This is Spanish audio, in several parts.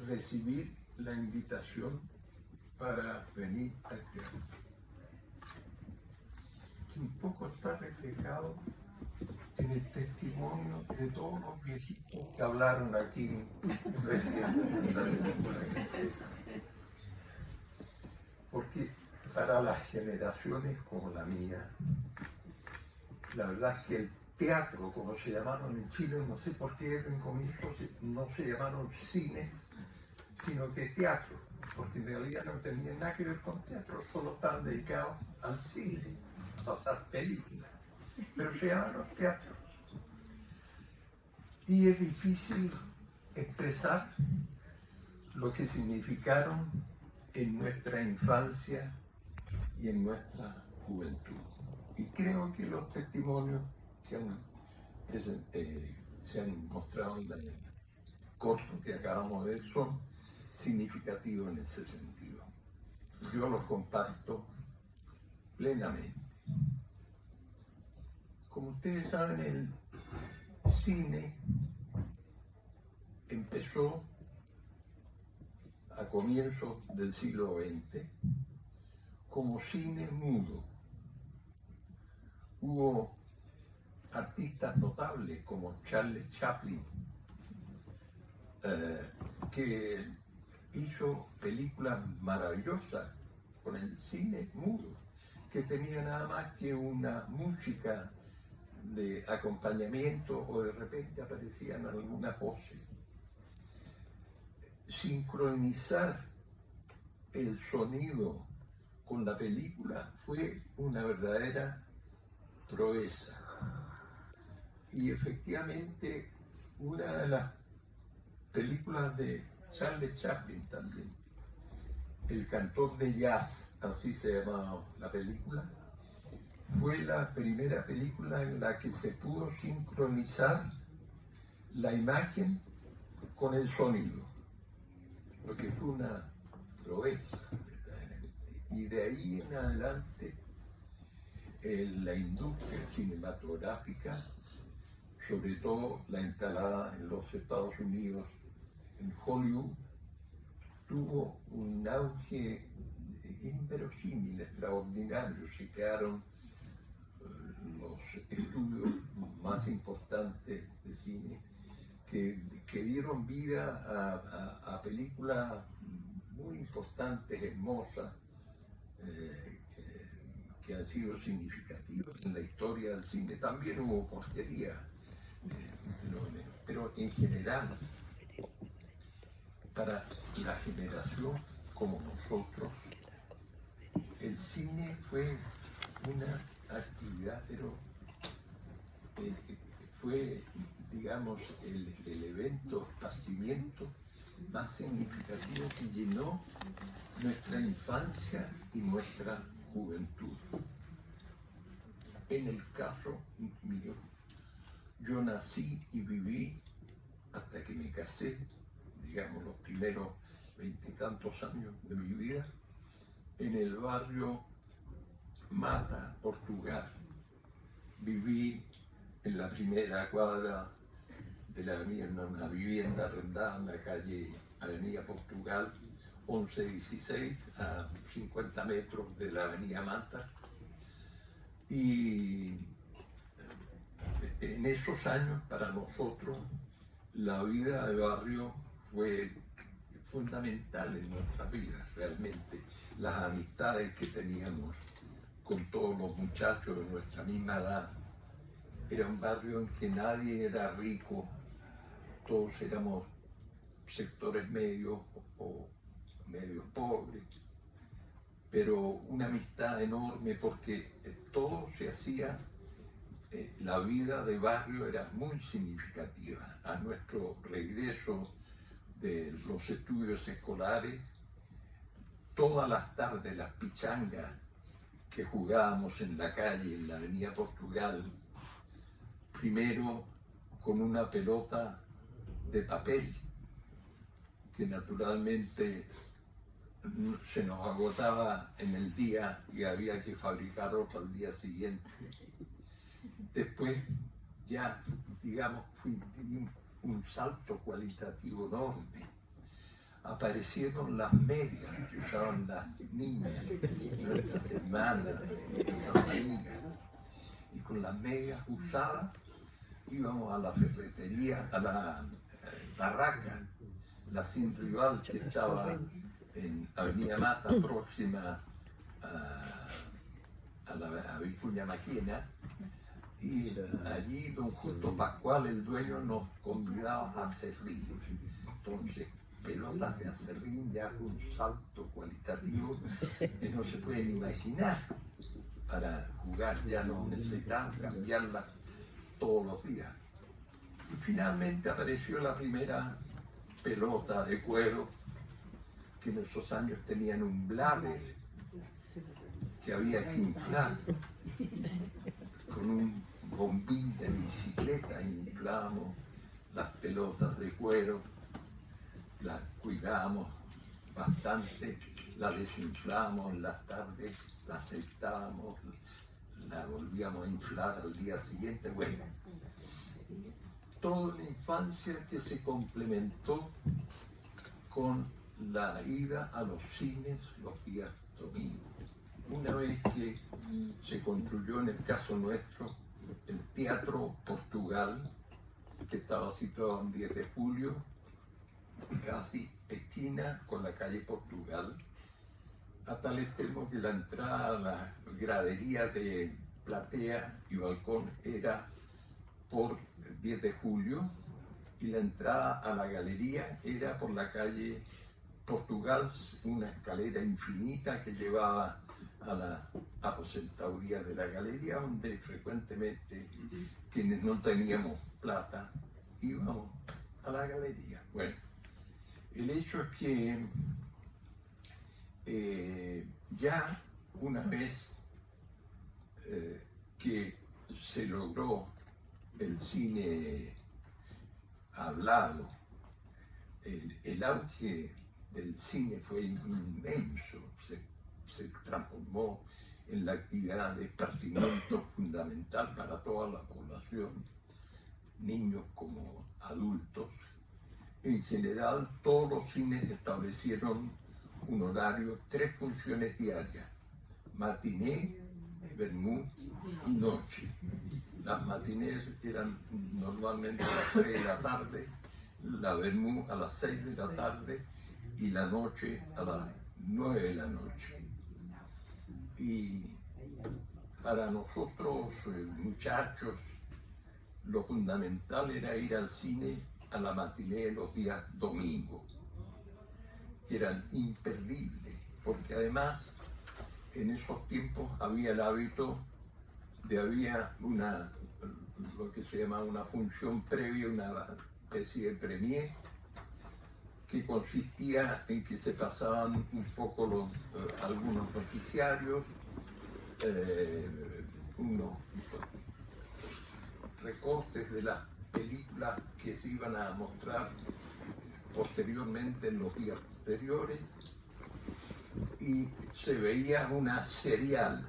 recibir la invitación para venir al teatro. Que un poco está reflejado en el testimonio de todos los viejitos que hablaron aquí recién en la película que ustedes. Porque para las generaciones como la mía, la verdad es que el teatro, como se llamaron en Chile, no sé por qué en comienzo no se llamaron cines, sino que teatro, porque en realidad no tenían nada que ver con teatro, solo estaban dedicados al cine, a pasar películas, pero se llamaron teatro. Y es difícil expresar lo que significaron en nuestra infancia y en nuestra juventud. Y creo que los testimonios que se han mostrado en el corto que acabamos de ver son significativos en ese sentido. Yo los comparto plenamente. Como ustedes saben, el cine empezó a comienzos del siglo XX como cine mudo. Hubo artistas notables como Charles Chaplin, que hizo películas maravillosas con el cine mudo, que tenía nada más que una música de acompañamiento o de repente aparecía en alguna pose. Sincronizar el sonido con la película fue una verdadera proeza. Y efectivamente una de las películas de Charles Chaplin también, El cantor de jazz, así se llamaba la película, fue la primera película en la que se pudo sincronizar la imagen con el sonido, lo que fue una proeza, verdaderamente. Y de ahí en adelante la industria cinematográfica, sobre todo la instalada en los Estados Unidos, en Hollywood, tuvo un auge inverosímil, extraordinario. Se crearon los estudios más importantes de cine que dieron vida a películas muy importantes, hermosas, que han sido significativas en la historia del cine. También hubo porquería, pero en general, para la generación como nosotros, el cine fue una actividad, pero fue, digamos, el evento, esparcimiento más significativo que llenó nuestra infancia y nuestra juventud. En el caso mío, yo nací y viví hasta que me casé, digamos, los primeros 20 y tantos años de mi vida, en el barrio Mata, Portugal. Viví en la primera cuadra de la avenida, una vivienda arrendada en la calle Avenida Portugal, 1116, a 50 metros de la avenida Mata. Y en esos años, para nosotros, la vida de barrio fue fundamental en nuestras vidas, realmente. Las amistades que teníamos con todos los muchachos de nuestra misma edad. Era un barrio en que nadie era rico, todos éramos sectores medios o medios pobres, pero una amistad enorme porque todo se hacía, la vida de barrio era muy significativa. A nuestro regreso de los estudios escolares, todas las tardes las pichangas que jugábamos en la calle, en la avenida Portugal, primero con una pelota de papel, que naturalmente se nos agotaba en el día y había que fabricar otra al día siguiente. Después ya, digamos, fui un salto cualitativo enorme aparecieron las medias que usaban las niñas, nuestras hermanas, nuestras amigas. Y con las medias usadas íbamos a la ferretería, a la barraca, la Sin Rival, que estaba en Avenida Mata, próxima a la Vicuña Maquena, y allí don Justo Pascual, el dueño, nos convidaba a acerrín. Entonces, pelotas de acerrín ya con un salto cualitativo que no se pueden imaginar. Para jugar ya no necesitaban cambiarlas todos los días. Y finalmente apareció la primera pelota de cuero, que en esos años tenían un bladder que había que inflar. Con un bombín de bicicleta inflábamos las pelotas de cuero, las cuidábamos bastante, las desinflábamos en las tardes, la aceitábamos, la volvíamos a inflar al día siguiente. Bueno, toda una infancia que se complementó con la ida a los cines los días domingos. Una vez que se construyó, en el caso nuestro, el Teatro Portugal, que estaba situado en 10 de julio, casi esquina con la calle Portugal, a tal extremo que la entrada a las graderías de platea y balcón era por 10 de julio y la entrada a la galería era por la calle Portugal, una escalera infinita que llevaba a la aposentaduría de la galería, donde frecuentemente quienes no teníamos plata íbamos a la galería. Bueno, el hecho es que ya una vez que se logró el cine hablado, el auge del cine fue inmenso, se transformó en la actividad de esparcimiento fundamental para toda la población, niños como adultos. En general, todos los cines establecieron un horario, 3 funciones diarias: matiné, vermú y noche. Las matinés eran normalmente a las 3 de la tarde, la vermú a las 6 de la tarde y la noche a las 9 de la noche. Y para nosotros, muchachos, lo fundamental era ir al cine a la matiné los días domingos, que eran imperdibles, porque además en esos tiempos había el hábito de lo que se llama una función previa, una especie de premier, que consistía en que se pasaban un poco algunos noticiarios, unos recortes de las películas que se iban a mostrar posteriormente en los días posteriores, y se veía una serial.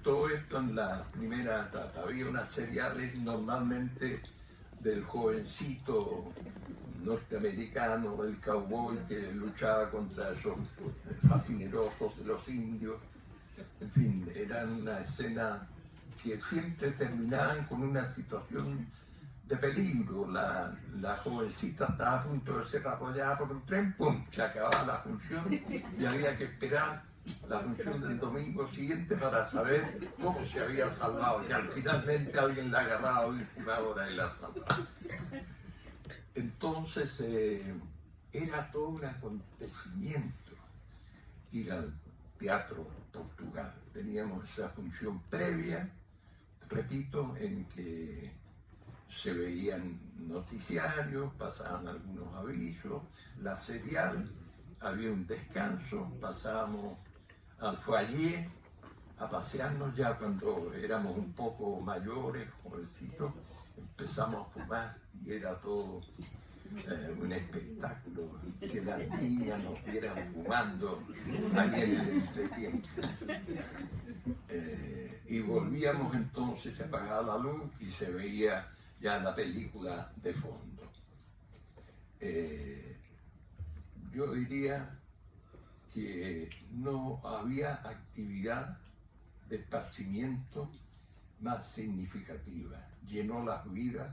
Todo esto en la primera etapa. Había unas seriales normalmente del jovencito norteamericano, el cowboy que luchaba contra esos fascinerosos de los indios. En fin, eran una escena que siempre terminaban con una situación de peligro. La jovencita estaba a punto de ser arrollada por un tren, ¡pum!, se acababa la función y había que esperar la función del domingo siguiente para saber cómo se había salvado, que finalmente alguien la agarraba a última hora y la salvaba. Entonces era todo un acontecimiento ir al Teatro Portugal. Teníamos esa función previa, repito, en que se veían noticiarios, pasaban algunos avisos, la serial, había un descanso, pasábamos al foyer a pasearnos. Ya cuando éramos un poco mayores, jovencitos, empezamos a fumar y era todo un espectáculo que las niñas nos vieran fumando ahí en el entretiempo. Y volvíamos entonces a apagar la luz y se veía ya la película de fondo. yo diría que no había actividad de esparcimiento más significativa. Llenó las vidas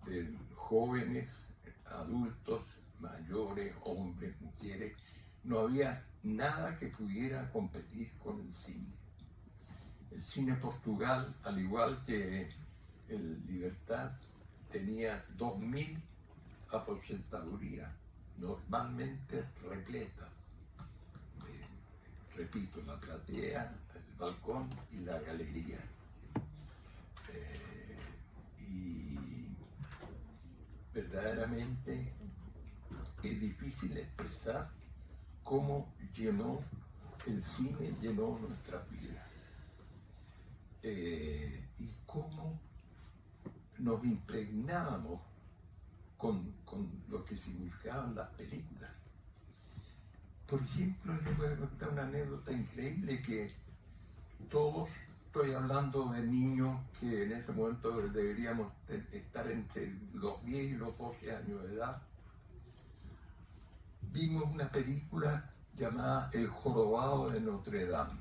de jóvenes, adultos, mayores, hombres, mujeres. No había nada que pudiera competir con el cine. El cine Portugal, al igual que el Libertad, tenía 2000 aposentadorías, normalmente repletas. Repito, la platea, el balcón y la galería. Y verdaderamente es difícil expresar cómo llenó el cine, llenó nuestras vidas. Y cómo nos impregnábamos con lo que significaban las películas. Por ejemplo, les voy a contar una anécdota increíble que todos, estoy hablando de niños que en ese momento deberíamos estar entre los 10 y los 12 años de edad, vimos una película llamada El Jorobado de Notre Dame,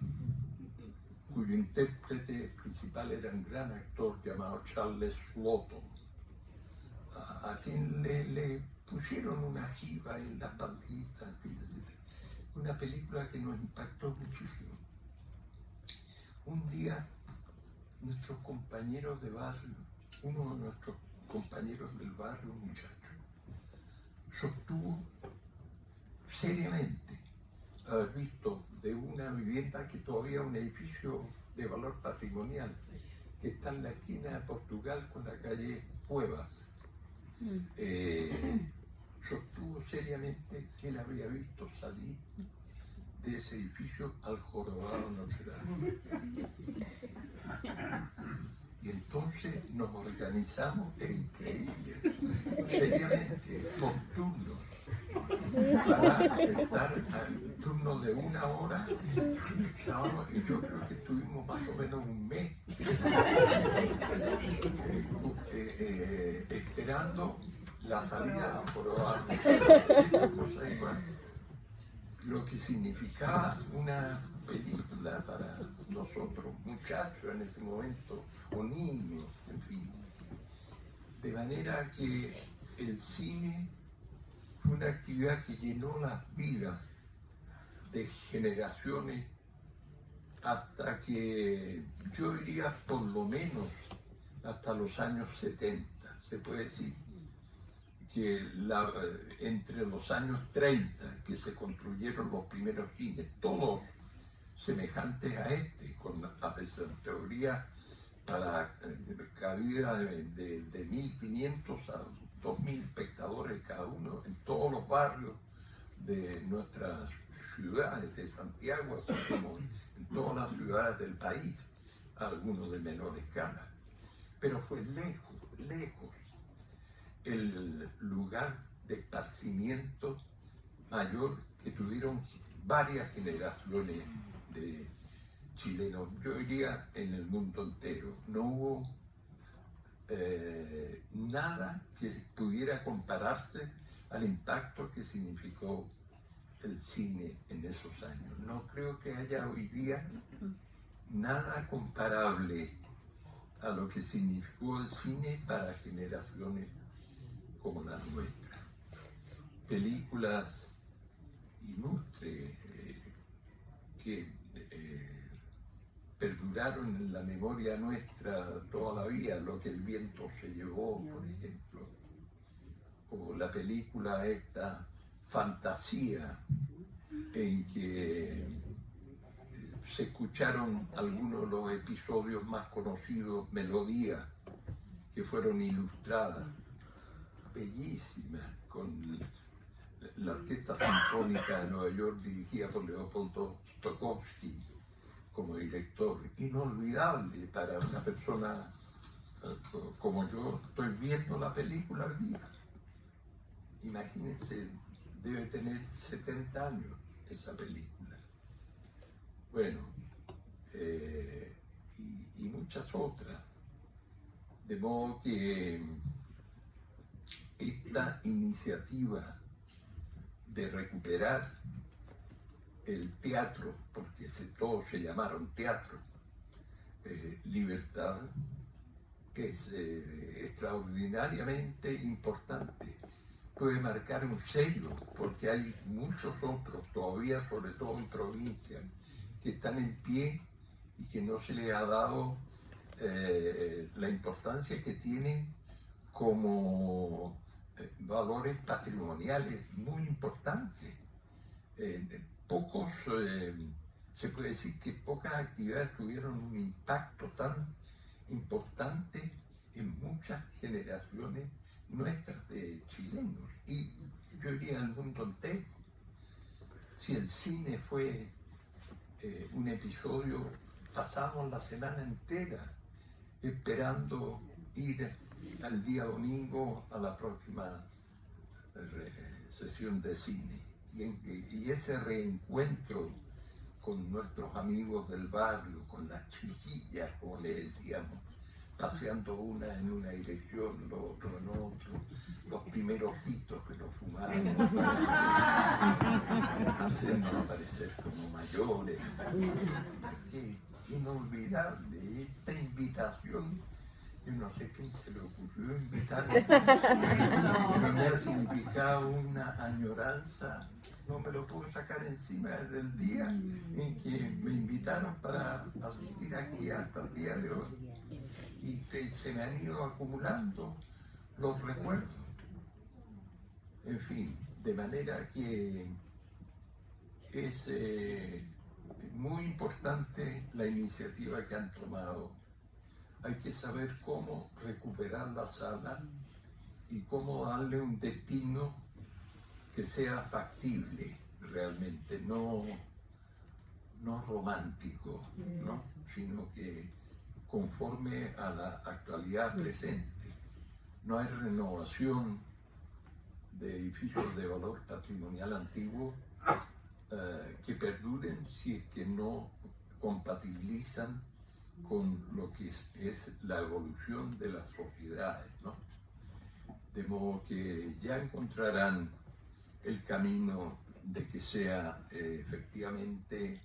cuyo intérprete principal era un gran actor llamado Charles Lawton, a quien le pusieron una jiba en la pancita, etc. Una película que nos impactó muchísimo. Un día, nuestros compañeros de barrio, uno de nuestros compañeros del barrio, un muchacho, sostuvo seriamente haber visto de una vivienda que todavía es un edificio de valor patrimonial, que está en la esquina de Portugal con la calle Cuevas. Sostuvo seriamente que él había visto salir de ese edificio al Jorobado de Notre Dame. Y entonces nos organizamos, es increíble, seriamente, por turnos, para estar al turno de 1 hora, y yo creo que estuvimos más o menos un mes esperando la salida del Jorobado. Cosa igual. Lo que significaba una película para nosotros, muchachos en ese momento, o niños, en fin. De manera que el cine fue una actividad que llenó las vidas de generaciones hasta que, yo diría por lo menos, hasta los años 70, se puede decir que entre los años 30 que se construyeron los primeros cines, todos semejantes a este, con a teoría para cabida de 1.500 a 2.000 espectadores cada uno en todos los barrios de nuestras ciudades, de Santiago, así como en todas las ciudades del país, algunos de menor escala. Pero fue lejos, lejos el lugar de esparcimiento mayor que tuvieron varias generaciones de chilenos, yo diría en el mundo entero. No hubo nada que pudiera compararse al impacto que significó el cine en esos años. No creo que haya hoy día nada comparable a lo que significó el cine para generaciones como la nuestra. Películas ilustres que perduraron en la memoria nuestra toda la vida, Lo que el viento se llevó, por ejemplo, o la película esta Fantasía, en que se escucharon algunos de los episodios más conocidos, melodías que fueron ilustradas, bellísimas, con la Orquesta Sinfónica de Nueva York dirigida por Leopoldo Stokowski como director, inolvidable para una persona como yo. Estoy viendo la película al día. Imagínense, debe tener 70 años esa película. Bueno, y muchas otras. De modo que esta iniciativa de recuperar el teatro, porque todos se llamaron teatro, Libertad, es extraordinariamente importante. Puede marcar un sello, porque hay muchos otros todavía, sobre todo en provincias, que están en pie y que no se les ha dado la importancia que tienen como valores patrimoniales muy importantes. Se puede decir que pocas actividades tuvieron un impacto tan importante en muchas generaciones nuestras de chilenos y yo diría el mundo entero. Si el cine fue un episodio, pasamos la semana entera esperando ir al día domingo a la próxima sesión de cine. Y ese reencuentro con nuestros amigos del barrio, con las chiquillas, como le decíamos, paseando una en una dirección, lo otro en otro, los primeros pitos que nos fumábamos para hacernos parecer como mayores. Qué inolvidable esta invitación. Yo no sé quién se le ocurrió invitarme, pero me ha significado una añoranza. No me lo puedo sacar encima desde el día en que me invitaron para asistir aquí hasta el día de hoy. Y que se me han ido acumulando los recuerdos. En fin, de manera que es muy importante la iniciativa que han tomado. Hay que saber cómo recuperar la sala y cómo darle un destino que sea factible realmente, no romántico, ¿no? Sino que conforme a la actualidad presente. No hay renovación de edificios de valor patrimonial antiguo que perduren si es que no compatibilizan con lo que es la evolución de las sociedades, ¿no? De modo que ya encontrarán el camino de que sea efectivamente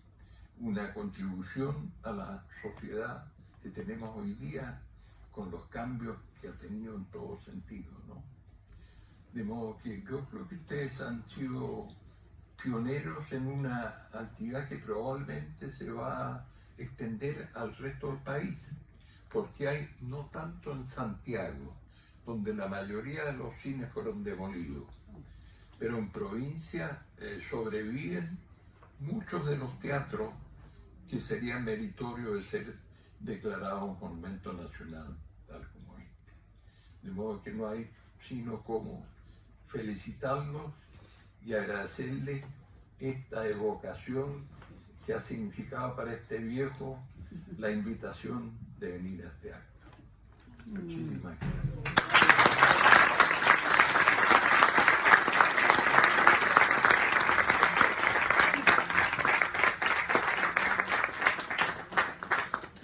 una contribución a la sociedad que tenemos hoy día con los cambios que ha tenido en todo sentido, ¿no? De modo que yo creo que ustedes han sido pioneros en una actividad que probablemente se va a extender al resto del país, porque hay no tanto en Santiago, donde la mayoría de los cines fueron demolidos, pero en provincia sobreviven muchos de los teatros que serían meritorios de ser declarados monumento nacional, tal como este. De modo que no hay sino como felicitarlos y agradecerles esta evocación que ha significado para este viejo la invitación de venir a este acto. Muchísimas gracias.